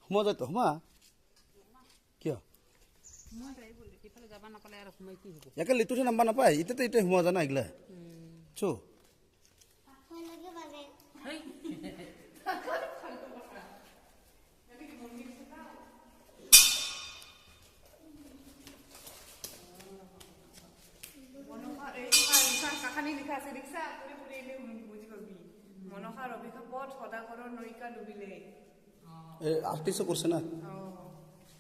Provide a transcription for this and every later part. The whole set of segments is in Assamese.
সোমোৱা যায় তো সোমা কিয় ইয়াকে লিটুহে নাম্বাৰ নাপায় এতিয়াতো এতিয়া সোমোৱা যায় না এইগিলা চো মনসাৰ অভিশাপত সদাগৰৰ নৈকা ডুবিলে আৰ্টিষ্টো কৰিছে না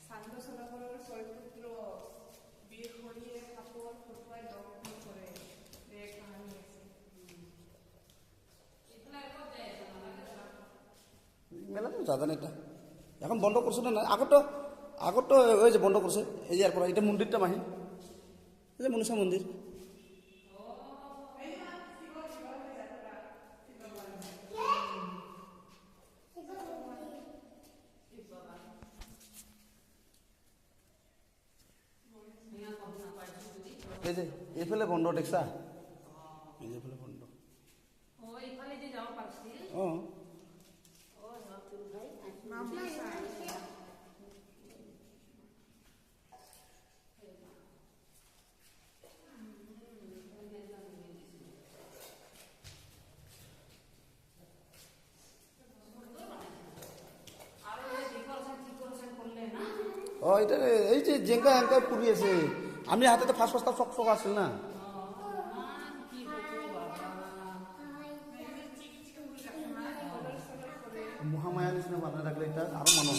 চান্দ সদাগৰৰ ছয়পুত্ৰ বীৰ হৰিয়ে সাপৰ ফটুৱাই দংশন কৰে দেহ কাহানী আছে মেলাটো জানা নাই এটা এখন বন্ধ করছো না আগতো ওই যে বন্ধ করছে এই ইয়ার পর এটা মন্দিরটা মাহি এই যে মনসা মন্দির এই যে এইফালে বন্ধ দেখছা এই যে এইফালে বন্ধ এটা এই যে জেঙ্গা এঙ্কা পুরি আছে আমি হাতে তো ফার্স্ট চক চক আছিল না মহামায়া নিচিনা বানাই রাখলে এটা আরো মানুষ